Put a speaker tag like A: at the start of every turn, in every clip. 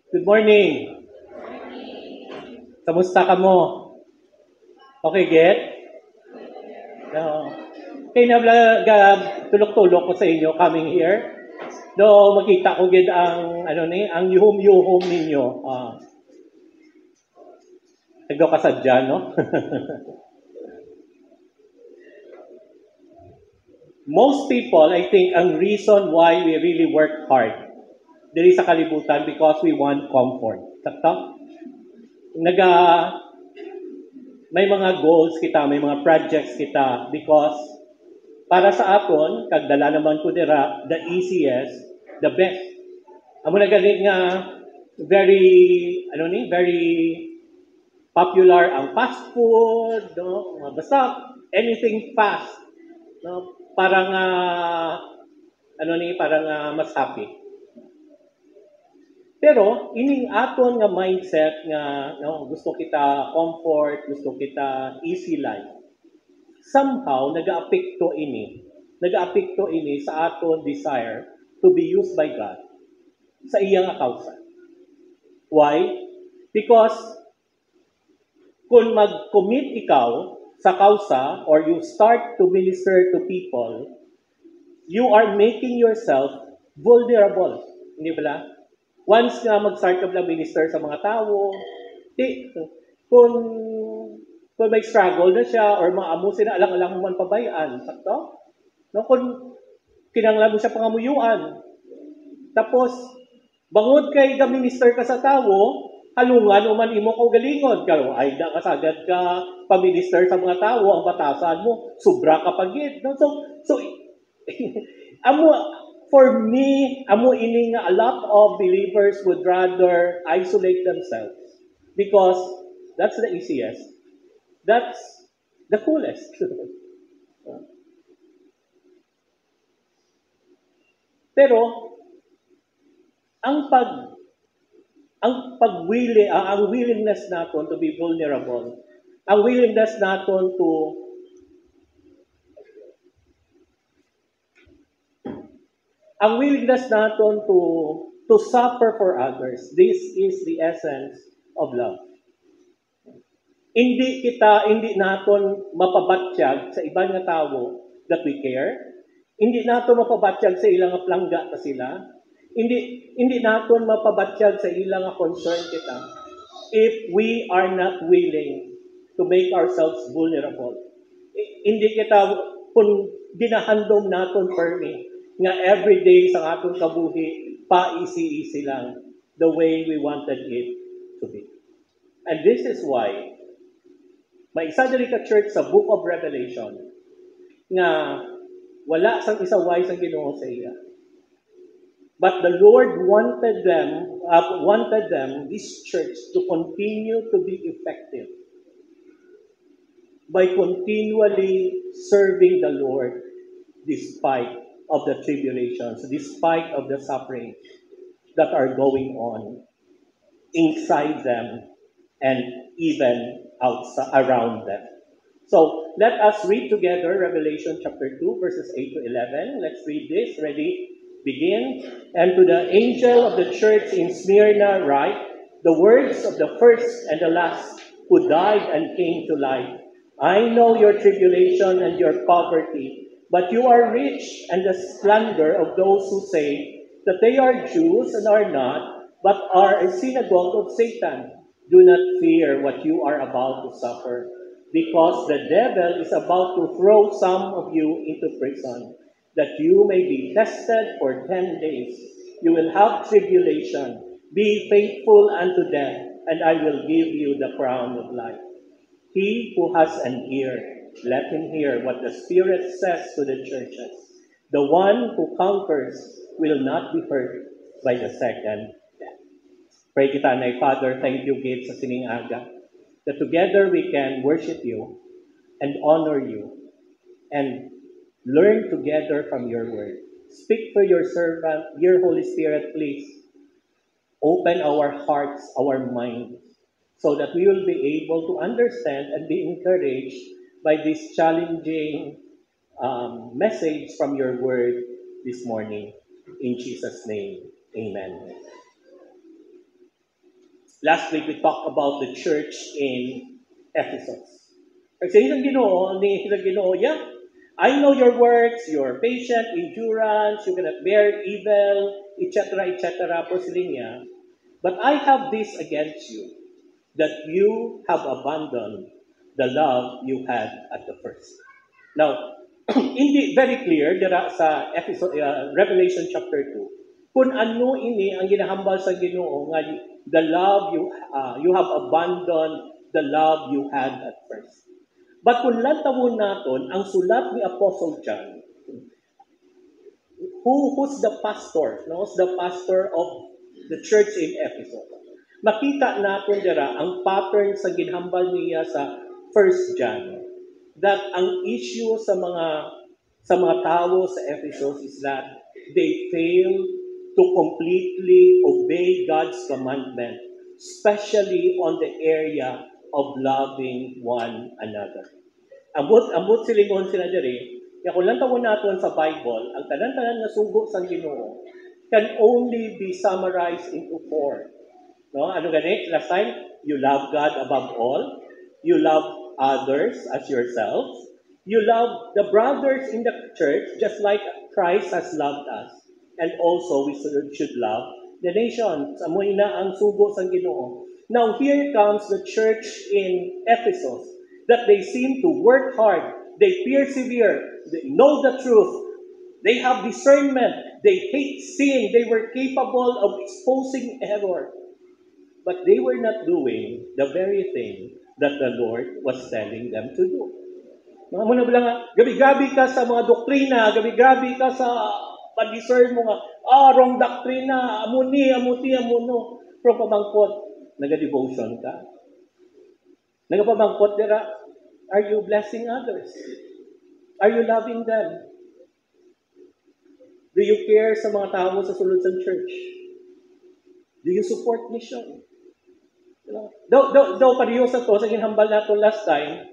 A: Good morning. Kamusta ka mo? Okay, get? No. Okay, tulok-tulok ko sa inyo coming here. Do makita ko gid ang ang yuhom-yuhom ninyo. Nagdo kasadya, no? Most people, I think, ang reason why we really work hard diri sa kalibutan because we want comfort. Sakto? Naga may mga goals kita, may mga projects kita because para sa aton, kag dala naman ko dira, the easiest, the best. Amo na galing nga very popular ang fast food, no? Basta anything fast, no? Parang mas happy. Pero ining aton nga mindset nga no, gusto kita comfort, gusto kita easy life. Somehow nagaapekto ini sa aton desire to be used by God sa iyang kausa. Why? Because kung mag-commit ikaw sa kausa or you start to minister to people, you are making yourself vulnerable. Hindi ba? Once nga mag-start ka lang minister sa mga tao, kung may struggle na siya or maamo sila alang-alang man pabayaan, sakto? No, kung kinanglan mo siya pangamuyuan. Tapos, bangod kay minister ka sa tao, halungan o man imo ko galingon. Kaya ay da kasagad ka pa-minister sa mga tao, ang batasan mo, sobra ka pagit. No? So for me, ini nga a lot of believers would rather isolate themselves because that's the easiest. That's the coolest. Pero ang willingness naton to be vulnerable, ang willingness naton to suffer for others. This is the essence of love. Hindi naton mapabatsyag sa ibang nga tao that we care. Hindi naton mapabatsyag sa ilang plangga ta sila. Hindi naton mapabatsyag sa ilang concern kita if we are not willing to make ourselves vulnerable. Hindi kita kung ginahandom naton permi nga everyday sa atong kabuhi pa-easy lang the way we wanted it to be. And this is why maisa diri ka church sa Book of Revelation nga wala sang isaway sang Ginoo sa iya. But the Lord wanted them, this church, to continue to be effective by continually serving the Lord despite of the tribulations, despite of the suffering that are going on inside them and even around them. So let us read together Revelation chapter 2, verses 8 to 11. Let's read this. Ready? Begin. And to the angel of the church in Smyrna write, the words of the first and the last who died and came to life. I know your tribulation and your poverty, but you are rich, and the slander of those who say that they are Jews and are not, but are a synagogue of Satan. Do not fear what you are about to suffer, because the devil is about to throw some of you into prison, that you may be tested for 10 days. You will have tribulation. Be faithful unto death, and I will give you the crown of life. He who has an ear, let him hear what the Spirit says to the churches. The one who conquers will not be hurt by the second death. Pray kita, Nay Father, thank you, Gid, sa sining aga, that together we can worship you and honor you and learn together from your word. Speak to your servant, your Holy Spirit, please. Open our hearts, our minds, so that we will be able to understand and be encouraged by this challenging message from your word, this morning. In Jesus' name, amen. Last week, we talked about the church in Ephesus. Kasi isang Ginoo, yeah, I know your works, your patient, endurance, you cannot bear evil, etc., etc., po sila niya. But I have this against you, that you have abandoned the love you had at the first. Now, hindi very clear dira sa Revelation chapter 2 kung ano ini ang ginahambal sa Ginoo nga the love you have abandoned the love you had at first. But kung lantawon naton ang sulat ni Apostle John, who's the pastor? No, who's the pastor of the church in Ephesus? Makita natin dira ang pattern sa ginhambal niya sa 1 John that ang issue sa mga tao sa Ephesus is that they fail to completely obey God's commandment, especially on the area of loving one another. Ambot silingon sila diri, kaya kung lang tawon natin sa Bible, ang tanan-tanan nga sugo sa Ginoo can only be summarized into 4. No? Ano gani? Last time, you love God above all. You love others as yourselves. You love the brothers in the church just like Christ has loved us. And also, we should love the nations. Amo ina ang sugo sa Ginoo. Now, here comes the church in Ephesus that they seem to work hard. They persevere. They know the truth. They have discernment. They hate sin. They were capable of exposing error. But they were not doing the very thing that the Lord was telling them to do. Mga muna ba lang, gabi-gabi ka sa mga doktrina, gabi-gabi ka sa pag-discern mo nga, wrong doktrina, amuti, amuno. Pero pamangkot, naga-devotion ka. Nagapamangkot dira, are you blessing others? Are you loving them? Do you care sa mga tao sa sulod sa church? Do you support mission? Daw pariyo sa to, sa ginhambal nato last time,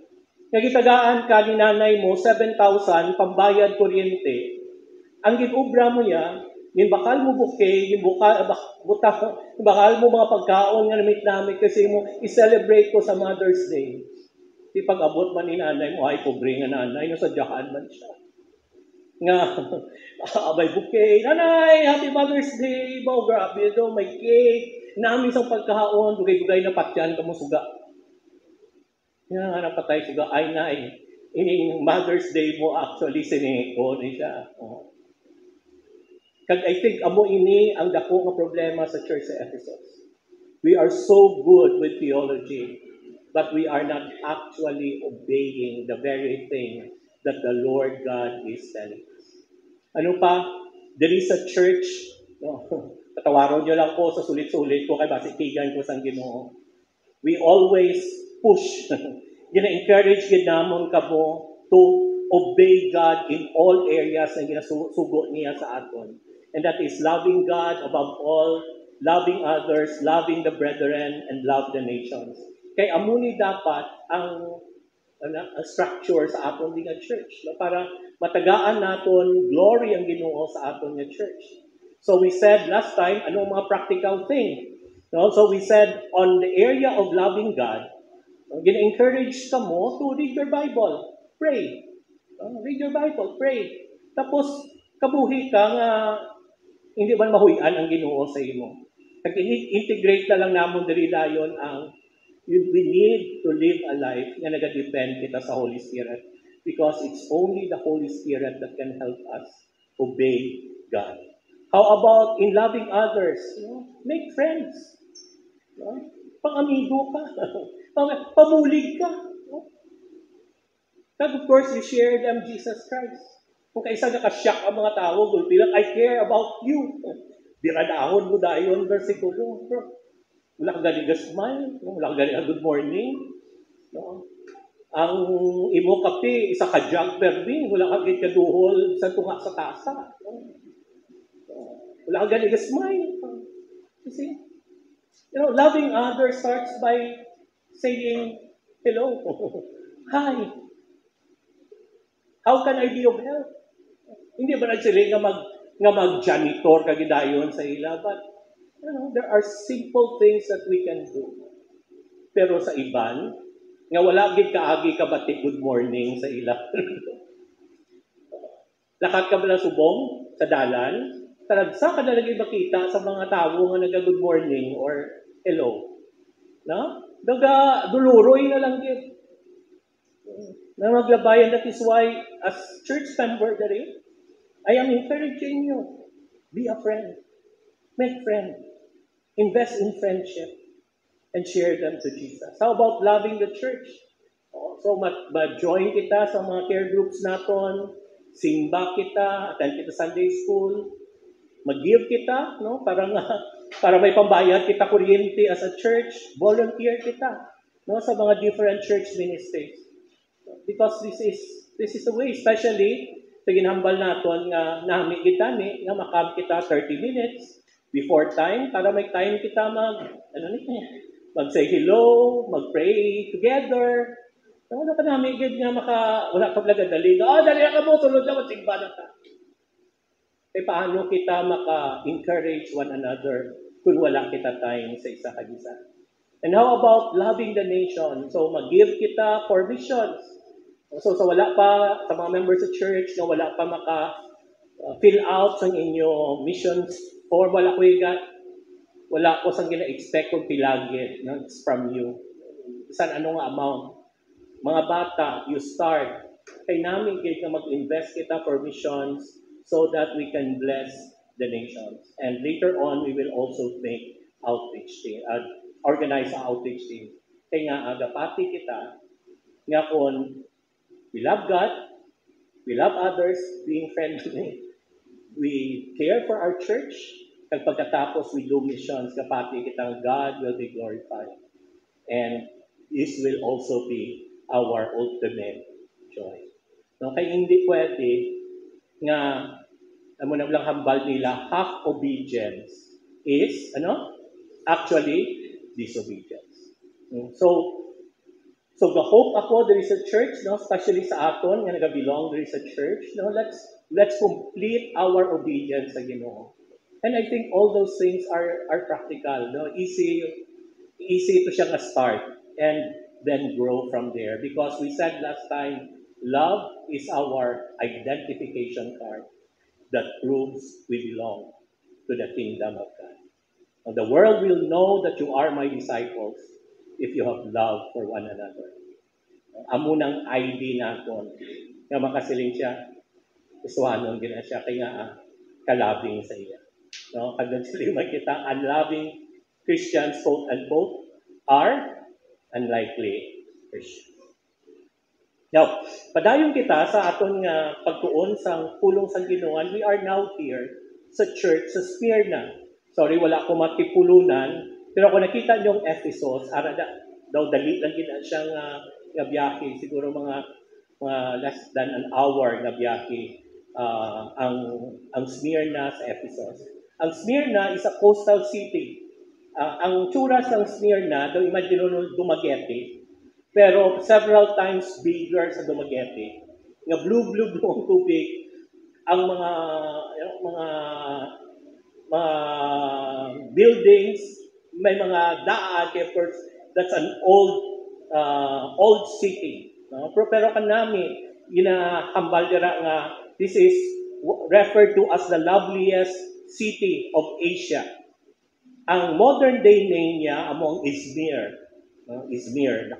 A: nagitagaan ka ni nanay mo, 7,000, pambayad kuryente. Ang ginubra mo niya, bakal mo bouquet, bakal mo mga pagkaon nga namit kasi mo i-celebrate ko sa Mother's Day. Di pag-abot man ni nanay mo, ay pobre nga nanay, no, sadyakan man siya. Nga, abay bouquet, nanay, happy Mother's Day, bao, grabe daw, may cake, namin sa pagkaon, dugay-dugay na patyan ka mo suga. Nga, napatay suga, ay nay, ining Mother's Day mo actually siniko ni siya. Kag I think amo ini ang dako nga problema sa church sa Ephesus. We are so good with theology, but we are not actually obeying the very thing that the Lord God is telling us. Ano pa? There is a church, patawaron nyo lang po sa sulit-sulit ko kay basitigan ko sa Ginoo. We always push, gina-encourage ginamon ka mo to obey God in all areas na ginasugo niya sa aton. And that is loving God above all, loving others, loving the brethren, and love the nations. Kay amuni dapat ang structure sa aton nga church, no? Para matagaan naton glory ang Ginoo sa aton nga church. So we said last time, ano mga practical thing? No? So we said on the area of loving God, gina-encourage ka mo to read your Bible, pray. Read your Bible, pray. Tapos kabuhi ka nga hindi man mahuyan ang Ginoo sa imo. Integrate na lang namon diri dayon ang we need to live a life na nagadepend kita sa Holy Spirit because it's only the Holy Spirit that can help us obey God. How about in loving others? Make friends. Pang-amigo ka. Pamulig ka. And of course, you share them Jesus Christ. Kung kaisa nakasyak ang mga tao, bilang I care about you. Biradahon mo dayon versikulo. Wala kang galing smile. Wala kang galing good morning. No? Ang imo kape, isa ka jug perdi. Wala kang kaduhol sa tunga sa tasa. Wala kang galing smile. You see? Loving others starts by saying hello. Hi. How can I be of help? Hindi ba nagsiling nga mag-janitor kagidayon sa ila, but There are simple things that we can do. Pero sa iban, nga wala gid kaagi ka bati good morning sa ila. Lakat ka ba subong sa dalan? Talagsa ka na lagi makita sa mga tao nga naga-good morning or hello. No? Daga duluroy na lang gid. Na maglabayan, that is why as church member dali, I am encouraging you. Be a friend. Make friends. Invest in friendship and share them to Jesus. How about loving the church? So, ma-join kita sa mga care groups naton, simba kita, attend kita Sunday school, mag-give kita, no? Para may pambayad kita kuryente as a church, volunteer kita, no? Sa mga different church ministries. Because this is the way, especially sa ginhambal naton nga nami kita ni nga makam kita 30 minutes before time para may time kita mag-say hello, mag-pray together. Wala ka namin gid nga wala ka talaga dali. Dali ka mo, tulod na, matigba na ka. Paano kita maka-encourage one another kung wala kita time sa isa kag-isa? And how about loving the nation? So, mag-give kita for missions. So, wala pa, sa mga members sa church na wala pa fill out sa inyo missions form, wala ko sang gina-expect kung pilagin, no? It's from you. Saan anong amount? Mga bata, you start. Kaya namin kayo mag-invest kita for missions so that we can bless the nations. And later on, we will also make outreach team, organize an outreach team. Kaya nga, agapati kita, nga kung we love God, we love others, being friendly, we care for our church, kag pagkatapos we do missions, kapati kitang God will be glorified. And this will also be our ultimate joy. No, kaya hindi pwede nga mo na lang hambal nila half obedience is actually disobedience. So the hope ako there is a church, no, especially sa aton nga nagabilong there is a church, no, let's complete our obedience sa Ginoo. And I think all those things are practical, no, easy to siya nga start and then grow from there. Because we said last time, love is our identification card that proves we belong to the kingdom of God. And the world will know that you are my disciples if you have love for one another. Amo nang ID naton nga makasiling siya, isuhanon gina siya, kaya kalabing sa iya. No? Kagdan sila makita, unloving Christians, quote unquote, are unlikely Christians. Now, padayon kita sa aton nga pagtuon sa pulong sa Ginoo. We are now here sa church sa Smyrna. Sorry, wala ko matipulunan, pero kung nakita niyo ang Ephesus, daw dali lang gina siya nga biyahe, siguro mga less than an hour na biyahe ang Smyrna sa Ephesus. Ang Smyrna is a coastal city. Ang tsuras ng Smyrna, daw imagine nyo Dumaguete, pero several times bigger sa Dumaguete. Nga blue ang tubig. Ang mga buildings, may mga daan, of course, that's an old city. No? Pero kanami, ginahambal dira nga, this is referred to as the loveliest city of Asia. Ang modern day name niya among Izmir. Izmir,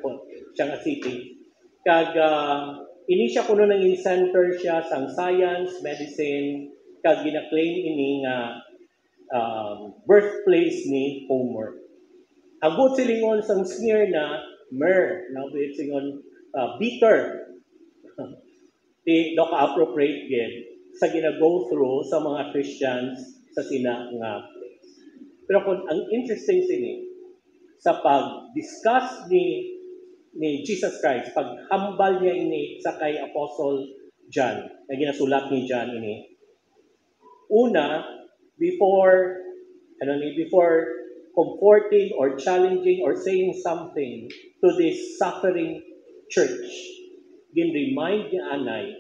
A: siya nga city. Ini siya kuno nang center siya sang science, medicine, kag gina-claim ini nga birthplace ni Homer. Ang buot silingon sang Smyrna, myrrh, na buot silingon bitter. Di do ka appropriate gid sa gina-go through sa mga Christians sa sina nga place. Pero kung ang interesting sini sa pag-discuss ni Jesus Christ, paghambal niya ini sa kay Apostle John, na ginasulat ni John ini. Una, before comforting or challenging or saying something to this suffering church, gin-remind niya anay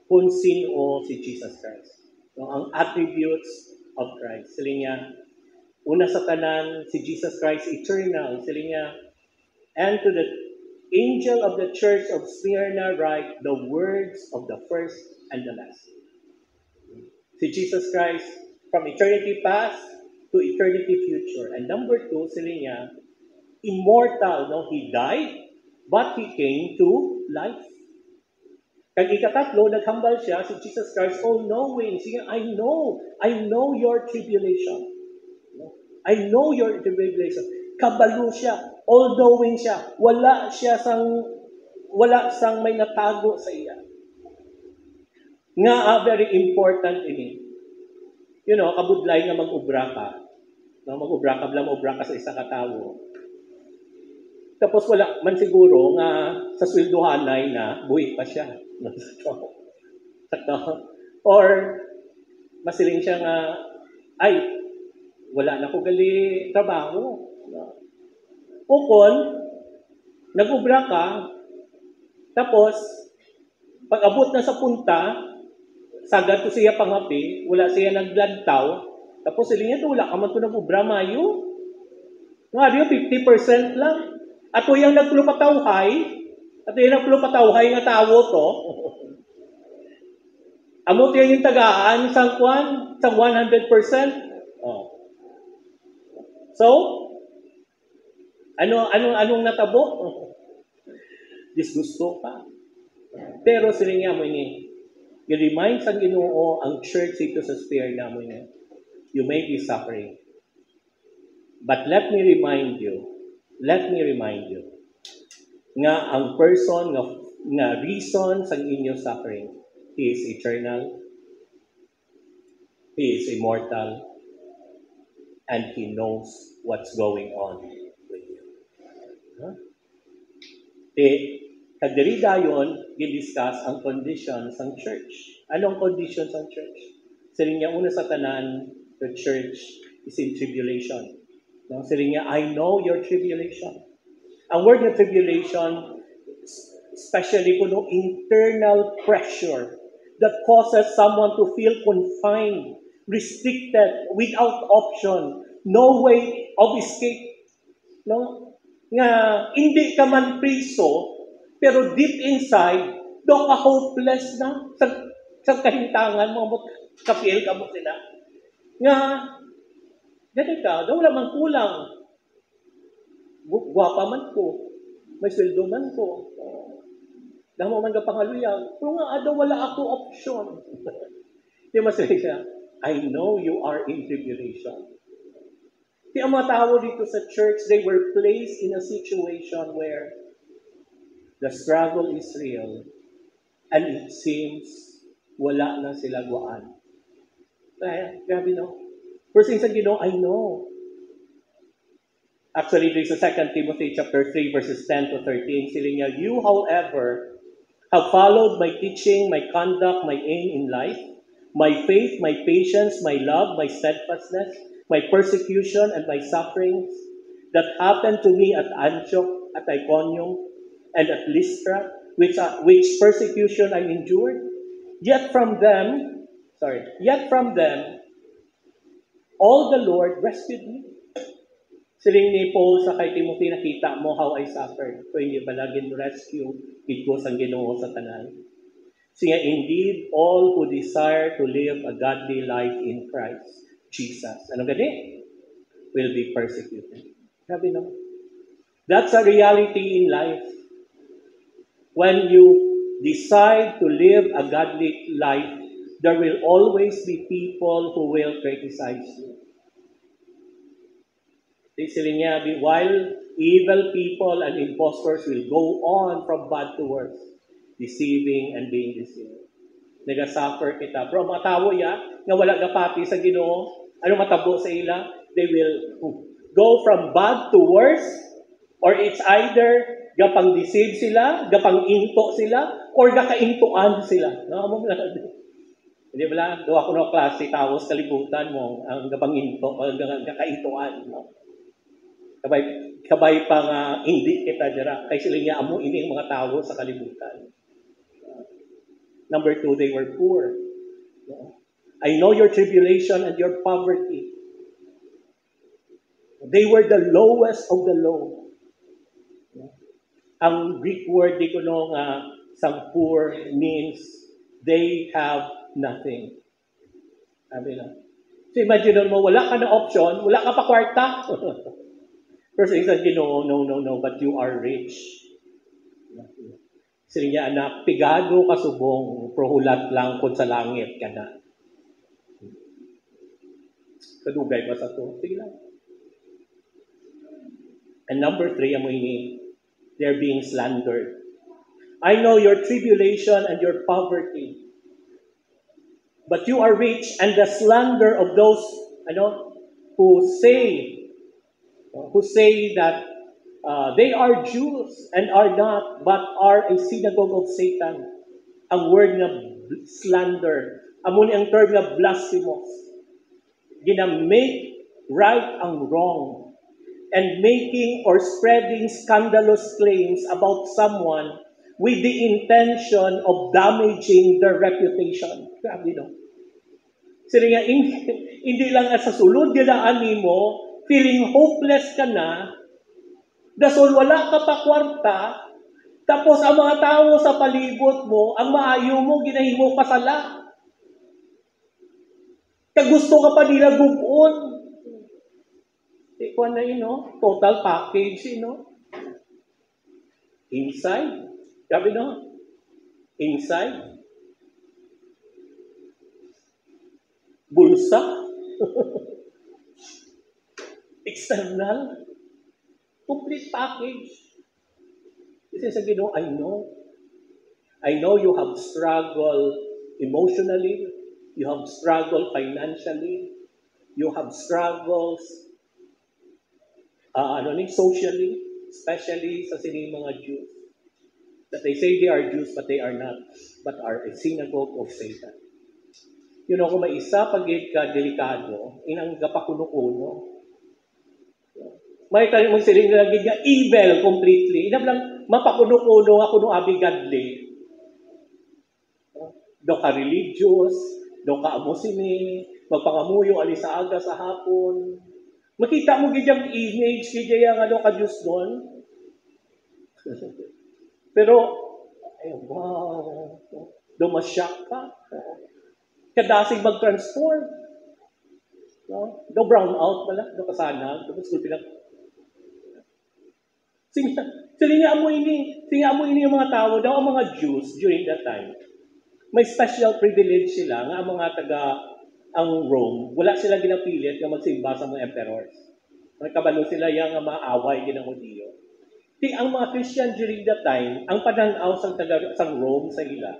A: kung sino si Jesus Christ. No, ang attributes of Christ. Sila niya, Una sa tanan, si Jesus Christ eternal. Sila niya, and to the angel of the church of Smyrna write the words of the first and the last. Si Jesus Christ from eternity past to eternity future. And number two, sila niya, immortal. No? He died, but He came to life. Kag ikatatlo, naghambal siya, si Jesus Christ, all-knowing. Siya, I know your tribulation. I know your tribulation. Kabalo siya, all-knowing siya. Wala sang may natago sa iya. Nga, very important ini. You know, kabudlay nga mag-ubra ka. No, mag-ubra ka sa isa ka tawo. Tapos wala man siguro nga sa sweldohanay na buhi pa siya. Or masiling siya nga, ay, wala na ko gali trabaho. O kon, nag-ubra ka, tapos, pag-abot na sa punta, sagad to siya pangapi, wala siya naglantaw, tapos sila niya, wala ka man to nag-ubra mayo. Nga diyo, 50% lang. Ato yung nagpulupatawhay, nga tawo to, amot yan yung tagaan sa 100%. Oh. So, anong natabo? Disgusto ka. Pero sila niya mo ini, i-remind sa Ginoo ang church dito sa sphere na mo ini, you may be suffering. But let me remind you, nga ang person nga reason sa inyong suffering, He is eternal, He is immortal, and He knows what's going on with you. Huh? Kagdiri dayon, gidiscuss ang conditions ng church. Anong conditions ng church? Sila niya, una sa tanan, the church is in tribulation. No? Sila niya, I know your tribulation. Ang word na tribulation, especially kuno internal pressure that causes someone to feel confined, restricted, without option, no way of escape. No? Nga, hindi ka man priso, pero deep inside, doon ka hopeless na sa kahintangan mo, kapil ka mo sila. Nga, ganun ka, daw wala man kulang. Gwapa man ko, may sweldo man ko, damo man ka pangaluyang, pero nga, daw wala ako option. Di masaya siya, I know you are in tribulation. Di ang mga tao dito sa church, they were placed in a situation where the struggle is real and it seems wala na sila guaan. Kaya, grabe no? First thing sa Ginoo, I know. Actually, there's a 2 Timothy chapter 3, verses 10 to 13. Sila niya, you, however, have followed my teaching, my conduct, my aim in life, my faith, my patience, my love, my steadfastness, my persecution, and my sufferings that happened to me at Antioch, at Iconium, and at Lystra, which persecution I endured. Yet from them, all the Lord rescued me. Siling ni Paul sa kay Timothy, nakita mo how I suffered. So hindi balagin rescue, ito sang Ginoo sa tanan. Siya, indeed, all who desire to live a godly life in Christ Jesus, ano gani? Will be persecuted. Sabi no? That's a reality in life. When you decide to live a godly life, there will always be people who will criticize you. While evil people and impostors will go on from bad to worse, deceiving and being deceived. Nagasuffer kita. Pero mga tao nga wala gapati sa Ginoo, ano matabo sa ila? They will go from bad to worse, or it's either gapang deceive sila, gapang into sila, or gakaintuan sila. No? Hindi ba lang, gawa ko ng klase, tao sa kalibutan mo, ang gapang into, o gakaintuan. No? Kabay pa nga hindi kita dira. Kaya sila niya amo ini mga tao sa kalibutan. Number 2, they were poor. I know your tribulation and your poverty. They were the lowest of the low. Ang Greek word di ko no nga sang poor means they have nothing. Sabi lang. So imagine mo, wala ka na option, wala ka pa kwarta. Pero sa isang Ginoo, no, but you are rich. Sila niya, anak, pigado ka subong, prohulat lang kung sa langit ka na. Kadugay pa sa to. Sige lang. And number 3, amoy ni, they're being slandered. I know your tribulation and your poverty. But you are rich, and the slander of those who say that they are Jews and are not, but are a synagogue of Satan. Ang word na slander, amuni ang term na blasphemous. Gina-make right ang wrong, and making or spreading scandalous claims about someone with the intention of damaging their reputation. Grabe, no? Sila nga, hindi lang sa sulod ginaan mo, feeling hopeless ka na, dasol wala ka pa kwarta, tapos ang mga tao sa palibot mo, ang maayo mo, ginahimo ka sala. Kagusto ka pa nila gubon. Ikaw na total package, Inside. Sabi inside. Bulsa. External. Complete package. This is a Ginoo, I know. I know you have struggled emotionally. You have struggled financially. You have struggles socially, especially sa sining mga Jews. That they say they are Jews, but they are not, but are a synagogue of Satan. Kung may isa pagit ka delikado, inang gapakuno-kuno. May tayo mong siling na nga evil completely. Inam lang, mapakuno-kuno ako no abi godly. Do ka religious, do ka amusini, magpangamuyo alisaga sa hapon. Makita mo gidyang image, gidyang ka Diyos doon. Pero, wow, dumasyak ka. Kadasig mag-transform. Do brown out pala, do kasanag, do school pinag. Sila amoy ini yung mga tao, daw ang mga Jews during that time. May special privilege sila, nga ang mga ang Rome, wala sila ginapilit na magsimba sa mga emperors. Nagkabalo sila yung maaway ginang Hudiyo. Ang mga Christian during that time, ang pananaw sang Rome sa ila,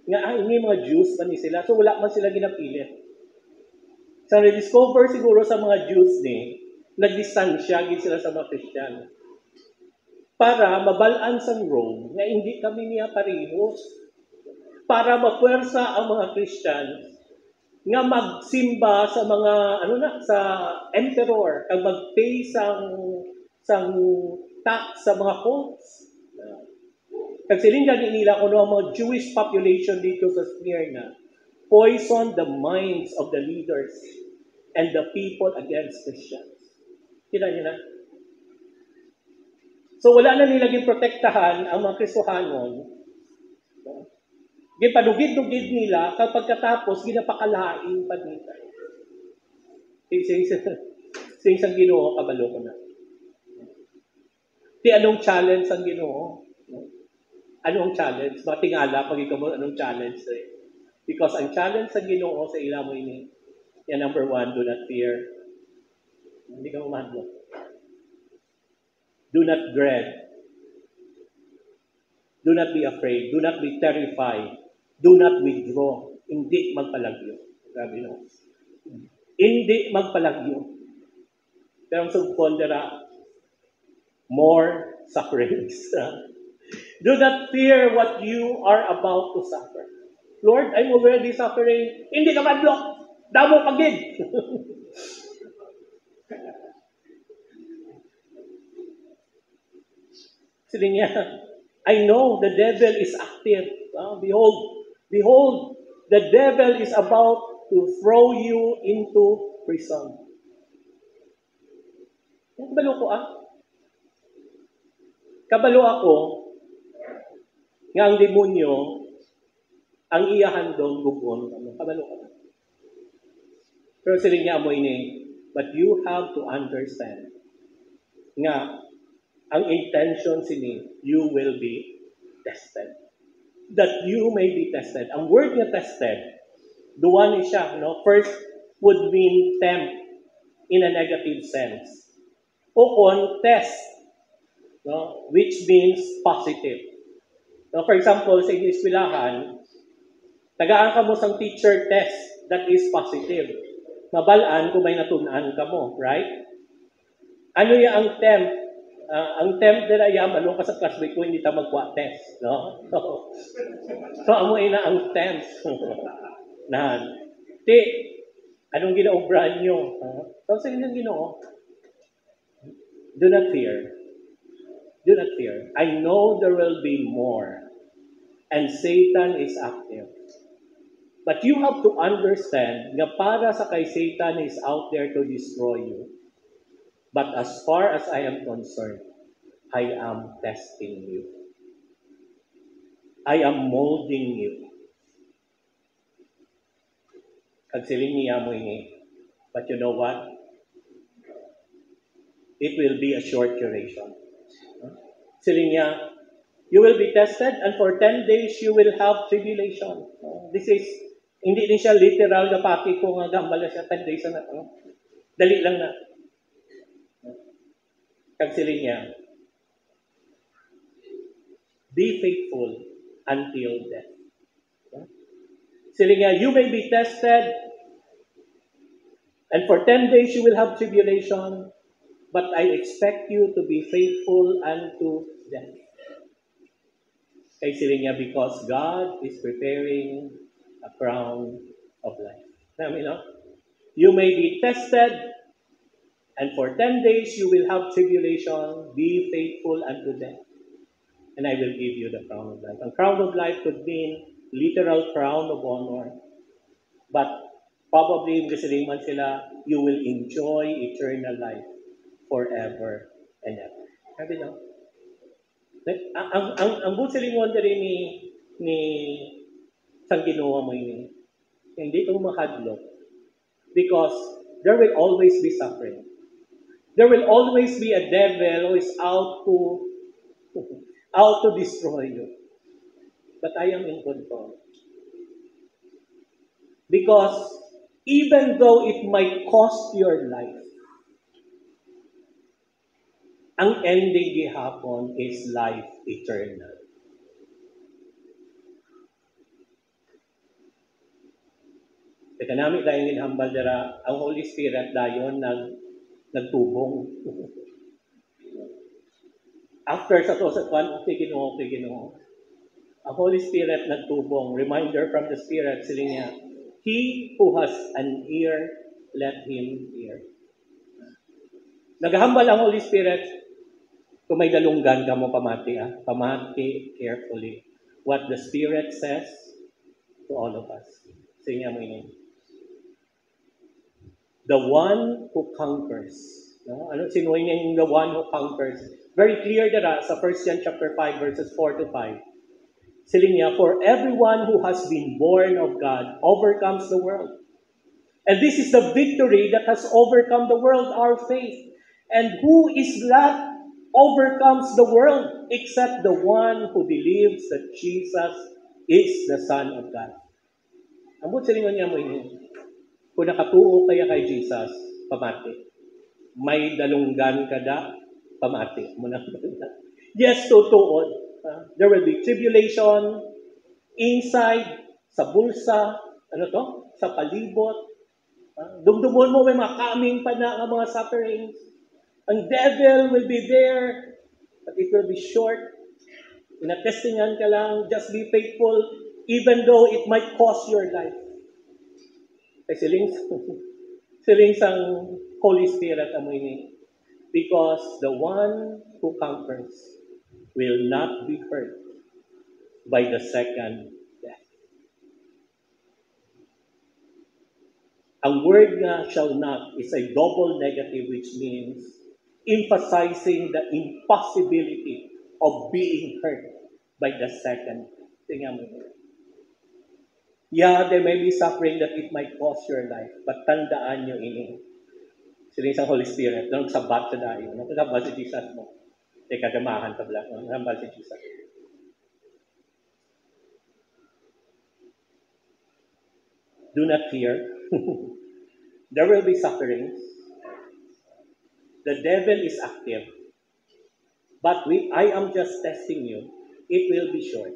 A: nga ini mga Jews man ni sila, so wala man sila ginapilit. Sa rediscover siguro sa mga Jews ni, nagdistansya gid sila sa mga Christian. Para mabalaan sang Rome, nga hindi kami niya parehos. Para mapuwersa ang mga Christians, nga magsimba sa mga sa emperor kag magpay sang tax sa mga cults. Kag silinggan nila kuno ang mga Jewish population dito sa Smyrna poison the minds of the leaders and the people against Christians. Kita niyo na? So wala na nila protektahan ang mga Kristohanon. Gipadugid-dugid nila kapag katapos ginapakalain pa nila. Sing Ginoo kabalo ko na. Anong challenge ang Ginoo? Anong challenge? Matingala pag ikaw mo anong challenge Because ang challenge sa Ginoo sa ila mo ini. Yan number 1, do not fear. Hindi ka mamadlo. Do not dread. Do not be afraid. Do not be terrified. Do not withdraw. Hindi magpalagyo. Grabe no. Hindi magpalagyo. Pero ang subkondera, more sufferings. Do not fear what you are about to suffer. Lord, I'm already suffering. Hindi ka madlo. Damo pagid. Sila niya, I know the devil is active. Behold, the devil is about to throw you into prison. Kabalo ko Kabalo ako nga ang demonyo ang iyahandong gugon. Kabalo ko. Pero sila niya mo ini, but you have to understand nga ang intention sini, you will be tested. That you may be tested. Ang word nga tested, duwan ni siya, first would mean tempt in a negative sense. O test, which means positive. For example, sa inyong eskwelahan, tagaan ka mo sa teacher test that is positive. Mabalaan kung may natunan ka mo, right? Ano yung ang tempt? Ang tempt nila ano ka sa classmate ko, hindi ta magwa test. No? So amoy na ang tempt. Na, anong ginaobran nyo? So sa inyong ginoo, do not fear. Do not fear. I know there will be more. And Satan is active. But you have to understand nga para sa kay Satan is out there to destroy you. But as far as I am concerned, I am testing you. I am molding you. Kagsiling niya mo ini. But you know what? It will be a short duration. Siling niya, you will be tested and for 10 days you will have tribulation. This is, hindi din siya literal na paki ko nga gambala siya 10 days na. Dali lang na. Kagsiling niya, be faithful until death. Siling niya, you may be tested and for 10 days you will have tribulation, but I expect you to be faithful unto death. Kay siling niya, because God is preparing a crown of life. You may be tested, and for 10 days you will have tribulation. Be faithful unto death, and I will give you the crown of life. A crown of life could mean literal crown of honor, but probably in man sila, you will enjoy eternal life forever and ever. Sabi no? Ang busilingon rin ni sang Ginoo mo ini, hindi ito makadlok because there will always be suffering. There will always be a devil who is out to destroy you. But I am in control. Because even though it might cost your life, ang ending gihapon is life eternal. Teka namin dahil ginhambal dira, ang Holy Spirit dayon nagtubong. After sa to sa kwan, okay Ginoo. Ang Holy Spirit nagtubong. Reminder from the Spirit, sila niya, he who has an ear, let him hear. Naghambal ang Holy Spirit, kung may dalunggan ka mo pamati, pamati carefully what the Spirit says to all of us. Sige mo ini. The one who conquers. No? Ano sinuwi niya yung the one who conquers? Very clear dara sa 1 John chapter 5 verses 4 to 5. Siling niya, for everyone who has been born of God overcomes the world. And this is the victory that has overcome the world, our faith. And who is that overcomes the world except the one who believes that Jesus is the Son of God? Ambot silingon niya mo ini. Kung nakatuo kaya kay Jesus, pamati. May dalunggan kada, pamati. Yes, tutuon. There will be tribulation inside, sa bulsa, sa palibot. Dumdumon mo may makaming pa na ang mga sufferings. Ang devil will be there, but it will be short. Inatestingan ka lang, just be faithful, even though it might cost your life. Kasi siling sang Holy Spirit amoy ni. Because the one who conquers will not be hurt by the second death. Ang word nga shall not is a double negative, which means emphasizing the impossibility of being hurt by the second. Tingnan mo. Yeah, there may be suffering that it might cost your life, but tandaan nyo ini. Sila isang Holy Spirit, nung sabat sa dayo, nung sabat si Jesus mo. Teka, damahan ka lang, nung sabat si Jesus. Do not fear. There will be sufferings. The devil is active. But I am just testing you. It will be short.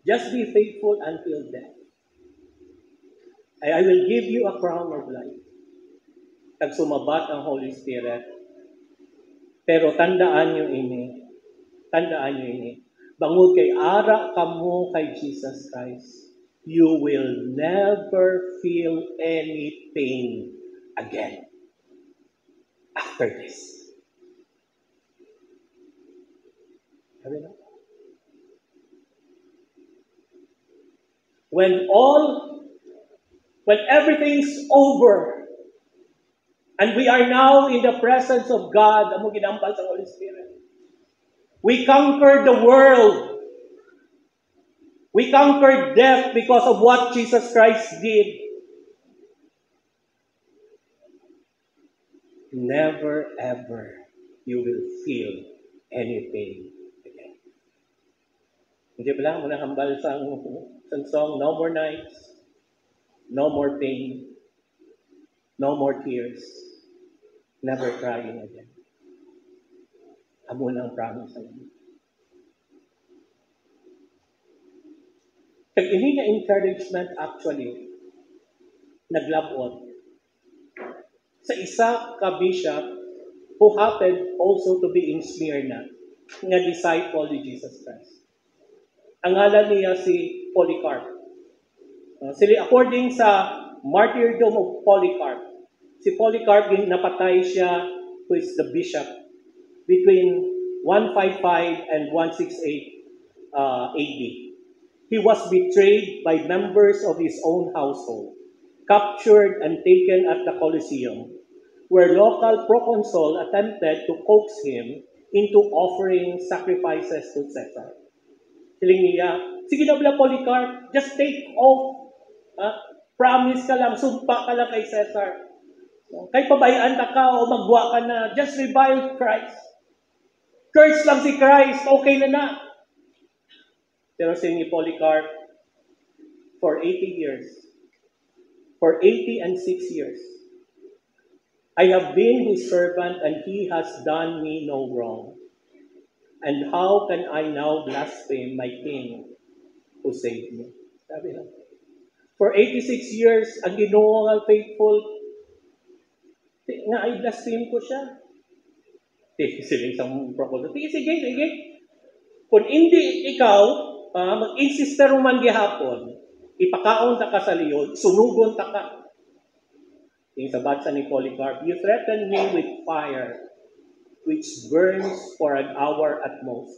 A: Just be faithful until death. I will give you a crown of life. Pag sumabat ang Holy Spirit. Pero tandaan nyo ini. Tandaan nyo ini. Bangod kay ara kamo kay Jesus Christ, you will never feel any pain again after this. When everything's over, and we are now in the presence of God, amo ginampal sa Holy Spirit. We conquered the world. We conquered death because of what Jesus Christ did. Never ever you will feel any pain again. Hindi ba lang mo nahambal sa song, no more nights, no more pain, no more tears, never crying again. Amo na ang promise sa inyo. Kag ini nga encouragement actually naglabot sa isa ka bishop who happened also to be in Smyrna, nga disciple ni Jesus Christ. Ang ngalan niya si Polycarp. According sa martyrdom of Polycarp, si Polycarp napatay siya, who is the bishop, between 155 and 168 AD. He was betrayed by members of his own household, captured and taken at the Colosseum, where local proconsul attempted to coax him into offering sacrifices to Caesar. Siling niya, sige na bala Polycarp, just take off. Promise ka lang, sumpa ka lang kay Caesar. Kahit pabayaan ka o magwa ka na, just revile Christ. Curse lang si Christ, okay na. Pero si Polycarp, for 80 years, for 80 and 6 years, I have been his servant and he has done me no wrong. And how can I now blaspheme my king who saved me? Sabi lang. For 86 years, ang Ginoo nga faithful, nga ay blaspheme ko siya. Siling sa proposal. Sige. Kung hindi ikaw, mag-insister man gihapon, ipakaon ta ka sa liyon, sunugon ta ka. Yung sa bagsa ni Polycarp, you threaten me with fire, which burns for an hour at most.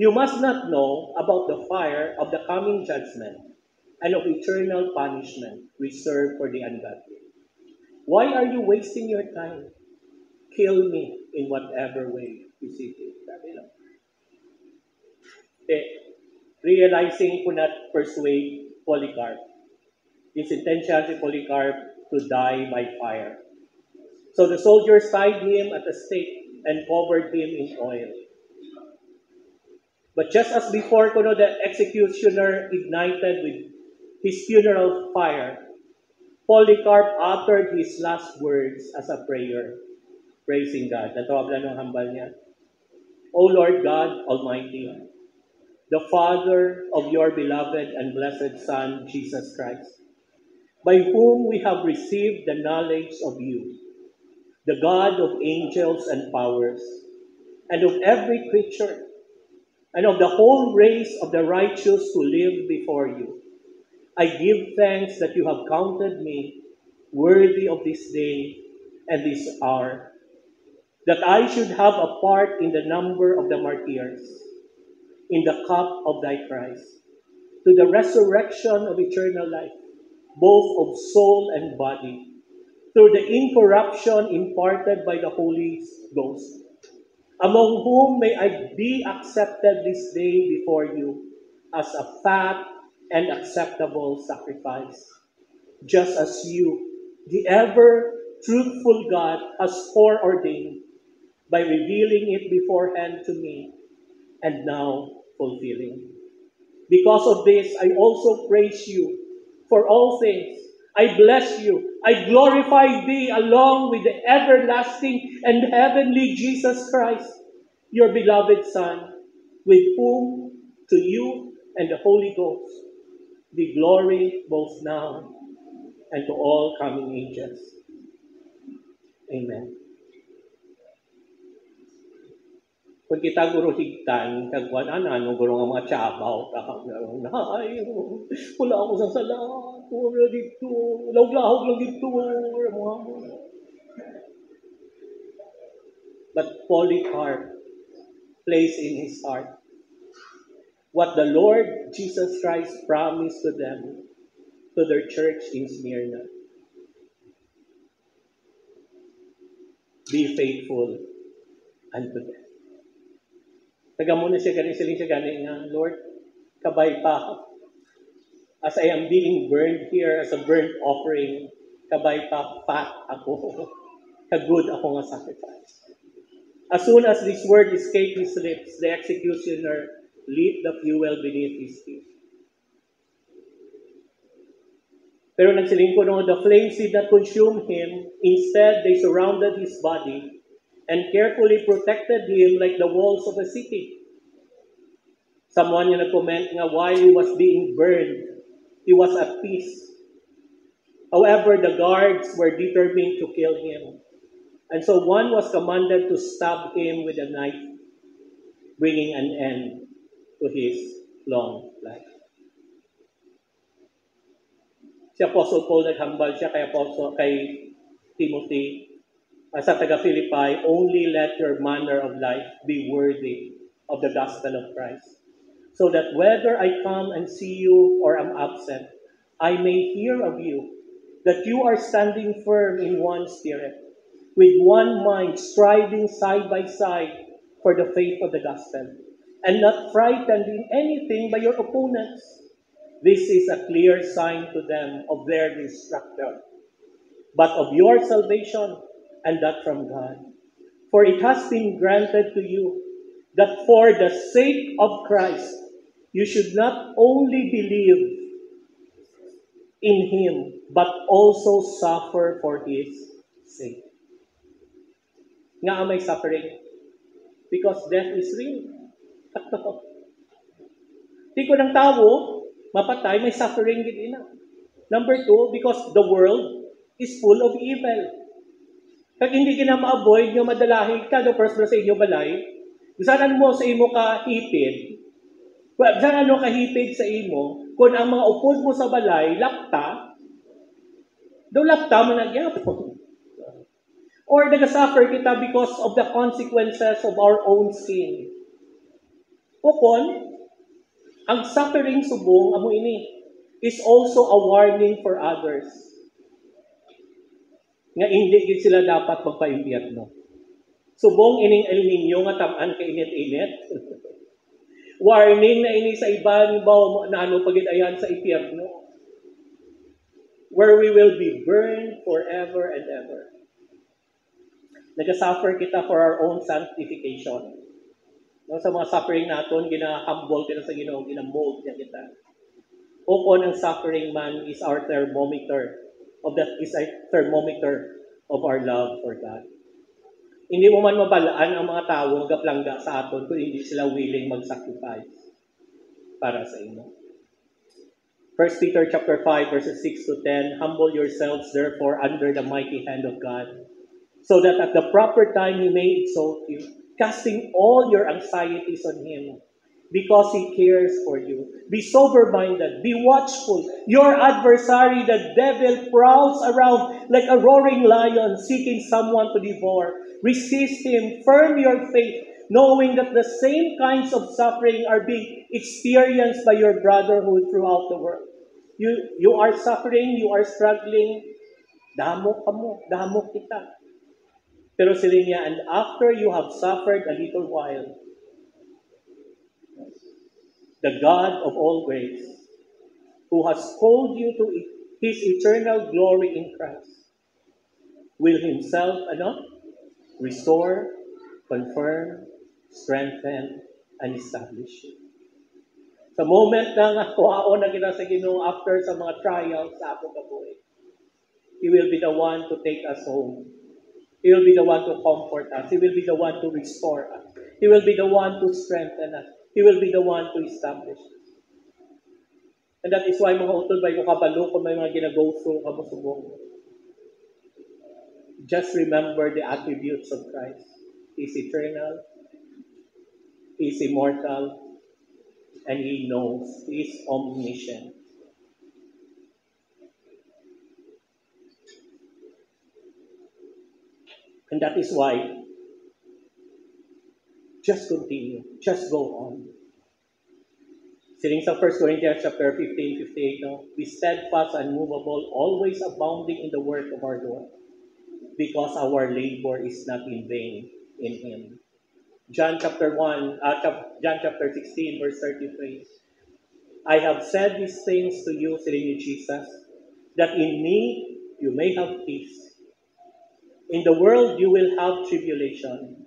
A: You must not know about the fire of the coming judgment and of eternal punishment reserved for the ungodly. Why are you wasting your time? Kill me in whatever way you see fit. Sabi lang. Realizing could not persuade Polycarp. He sentenced Polycarp to die by fire. So the soldiers tied him at a stake and covered him in oil. But just as before, the executioner ignited with his funeral fire, Polycarp uttered his last words as a prayer, praising God. Natawag lang ng hambal niya. O Lord God Almighty, the Father of your beloved and blessed Son, Jesus Christ, by whom we have received the knowledge of you, the God of angels and powers, and of every creature, and of the whole race of the righteous who live before you. I give thanks that you have counted me worthy of this day and this hour, that I should have a part in the number of the martyrs, in the cup of thy Christ, to the resurrection of eternal life, both of soul and body. through the incorruption imparted by the Holy Ghost, among whom may I be accepted this day before you as a fat and acceptable sacrifice, just as you, the ever truthful God, has foreordained by revealing it beforehand to me and now fulfilling. Because of this, I also praise you for all things. I bless you. I glorify thee along with the everlasting and heavenly Jesus Christ, your beloved Son, with whom to you and the Holy Ghost be glory both now and to all coming ages. Amen. Kung kita guro higtan, kagwan ano guro nga mga tsabaw, ay, wala ako sa sala, wala dito, lahog-lahog lang dito, But Polycarp placed in his heart what the Lord Jesus Christ promised to them, to their church in Smyrna. Be faithful unto death. Taga muna siya galing nga, Lord, kabay pa ako. As I am being burned here as a burnt offering, kabay pa, fat ako. Kagud ako nga sacrifice. As soon as this word escaped his lips, the executioner lit the fuel beneath his feet. Pero nagsiling ko noon, the flames did not consume him. Instead, they surrounded his body and carefully protected him like the walls of a city. Someone yung nag-comment nga, while he was being burned, he was at peace. However, the guards were determined to kill him. And so one was commanded to stab him with a knife, bringing an end to his long life. Si Apostle Paul naghambal siya kay Timothy, sa taga-Philippi, only let your manner of life be worthy of the gospel of Christ, so that whether I come and see you or am absent, I may hear of you, that you are standing firm in one spirit, with one mind, striving side by side for the faith of the gospel, and not frightened in anything by your opponents. This is a clear sign to them of their destruction, but of your salvation, and that from God. For it has been granted to you that for the sake of Christ, you should not only believe in Him, but also suffer for His sake. Nga may suffering? Because death is real. Di ko ng tao, mapatay, may suffering din na. Number 2, because the world is full of evil. Kag hindi ka na ma-avoid nga madalahin ka, the first sa inyo balay, saan mo sa imo ka hipid, saan ano ka hipid sa imo, kung ang mga upod mo sa balay, lakta, daw lakta mo nagyapon. Or nagasuffer kita because of the consequences of our own sin. Kung ang suffering subong, amo ini, is also a warning for others. Nga hindi gid sila dapat magpa-impyerno. Subong ining El Nino nga tam-an ka init-init. Warning na ini sa iban ba na ano pagidayan sa impyerno, where we will be burned forever and ever. Nagasuffer kita for our own sanctification. No, sa mga suffering naton, gina-humble kita sa Ginoo, gina-mold niya kita. O kung ang suffering man is our thermometer of our love for God. Hindi mo man mabalaan ang mga tao magaplangga sa aton kung hindi sila willing mag-sacrifice para sa inyo. 1 Peter chapter 5 verses 6 to 10, humble yourselves therefore under the mighty hand of God, so that at the proper time He may exalt you, casting all your anxieties on Him, because He cares for you. Be sober-minded, be watchful. Your adversary, the devil, prowls around like a roaring lion, seeking someone to devour. Resist him, firm your faith, knowing that the same kinds of suffering are being experienced by your brotherhood throughout the world. You are suffering, you are struggling. Damo ka mo, damo kita. Pero sila niya, and after you have suffered a little while, the God of all grace, who has called you to His eternal glory in Christ, will Himself, restore, confirm, strengthen, and establish you. Sa moment na kuhaon na kita sa Ginoo after sa mga trials sa akong kabuhi, He will be the one to take us home. He will be the one to comfort us. He will be the one to restore us. He will be the one to strengthen us. He will be the one to establish us. And that is why mga utol ba yung kabalo kung may mga ginag-go through ka mo subong. Just remember the attributes of Christ. He is eternal. He is immortal. And He knows. He is omniscient. And that is why, just continue. Just go on. Siling sa 1 Corinthians chapter 15:58, no? Be steadfast and movable, always abounding in the work of our Lord, because our labor is not in vain in Him. John chapter 16, verse 33. I have said these things to you, siling ni Jesus, that in me you may have peace. In the world you will have tribulation,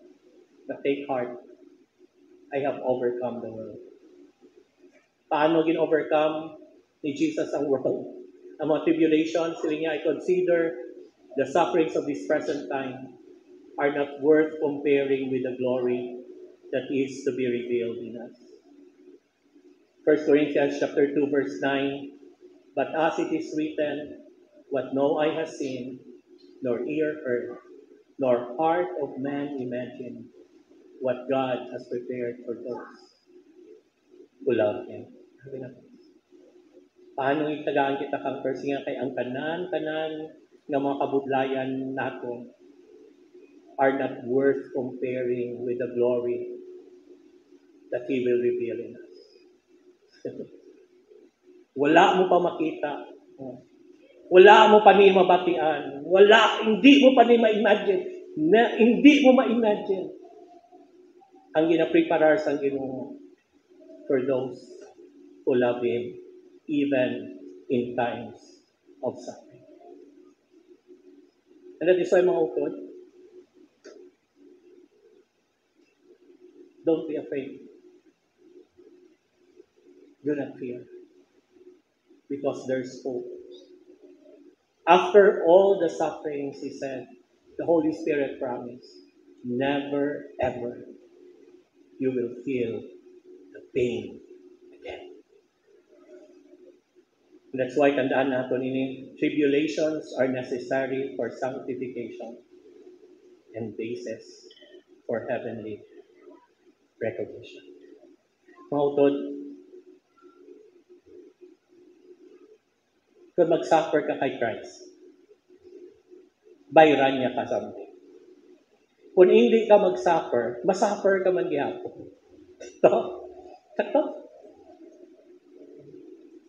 A: but take heart, I have overcome the world. Paano gin-overcome ni Jesus ang world? Ang mga tribulations, sila niya, I consider the sufferings of this present time are not worth comparing with the glory that is to be revealed in us. 1 Corinthians chapter 2, verse 9, but as it is written, what no eye has seen, nor ear heard, nor heart of man imagined, what God has prepared for those who love Him. Paano itagaan kita kang persinga kay ang tanan-tanan ng mga kabudlayan nato are not worth comparing with the glory that He will reveal in us. Wala mo pa makita. Wala mo pa ni mabatian. Hindi mo pa ni ma-imagine. Hindi mo ma-imagine ang ginapreparar sa Ginoo for those who love Him, even in times of suffering. And that is why, mga utod, don't be afraid. Do not fear. Because there's hope. After all the sufferings, He said, the Holy Spirit promised, never ever you will feel the pain again. And that's why tandaan natin ini, tribulations are necessary for sanctification and basis for heavenly recognition. Mga utod, kung mag-suffer ka kay Christ, bayran niya ka something. Kung hindi ka mag-suffer, masuffer ka man gihapon. Sakto?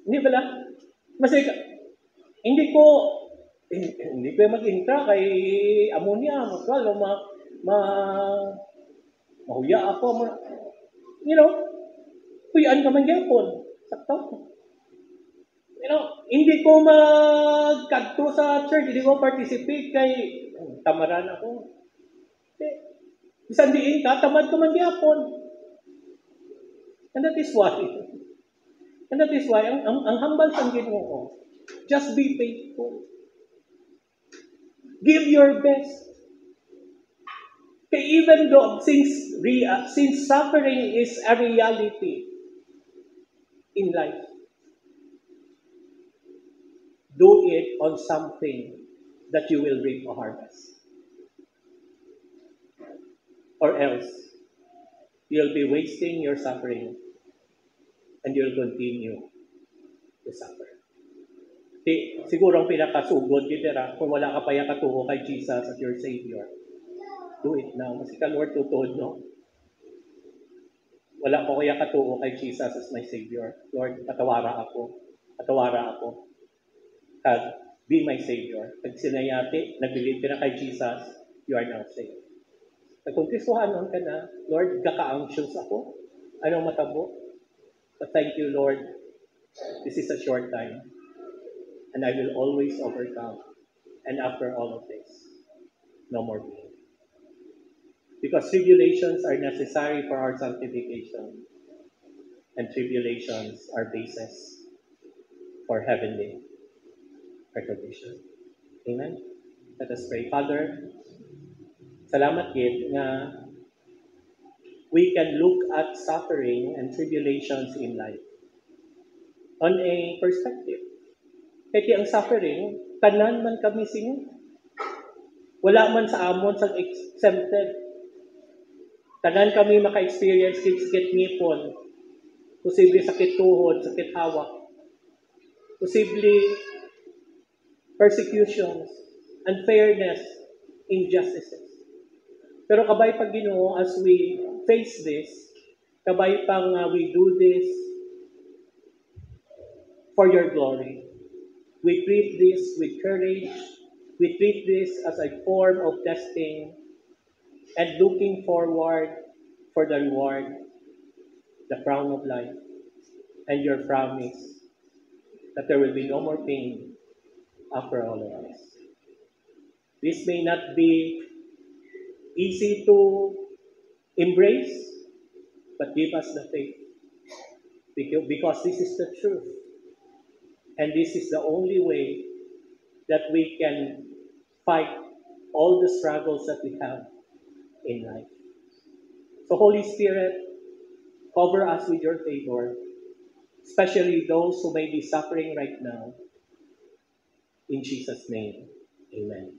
A: Hindi ba lang? Hindi ko mag-intra kay ammonia, mahuya ako. Huyaan ka man gihapon. Sakto? Hindi ko magkagto sa church, hindi ko participate kay tamaran ako. Bisan diin ka, tamad ka man gihapon. And that is why, ang hambal sa Ginoo, just be faithful. Give your best. Okay, even though, since suffering is a reality in life, do it on something that you will reap a harvest. Or else, you'll be wasting your suffering and you'll continue to suffer. Siguro ang pinakasugod, kung wala ka pa yung katuho kay Jesus as your Savior, do it now. Kasi ka Lord tutod, no? Wala ko kaya katuho kay Jesus as my Savior. Lord, patawara ako. Be my Savior. Pag sinayati, nag-believe ka na kay Jesus, you are now saved. Pag kung Kristohanon ka na, Lord, kaka-anxious ako. Anong matabo? But thank you, Lord. This is a short time. And I will always overcome. And after all of this, no more pain. Because tribulations are necessary for our sanctification. And tribulations are basis for heavenly recognition. Amen? Let us pray. Father, salamat gid nga we can look at suffering and tribulations in life on a perspective. Kaya ang suffering, tanan man kami singit. Wala man sa amon sa exempted. Tanan kami maka-experience sakit ngipon, posible sakit tuhod, sakit hawak, posible persecutions, unfairness, injustices. Pero kabay pag Ginoo, as we face this, kabay pang we do this for your glory. We treat this with courage. We treat this as a form of testing and looking forward for the reward, the crown of life, and your promise that there will be no more pain after all of this. This may not be easy to embrace, but give us the faith. Because this is the truth. And this is the only way that we can fight all the struggles that we have in life. So Holy Spirit, cover us with your favor, especially those who may be suffering right now. In Jesus' name, amen.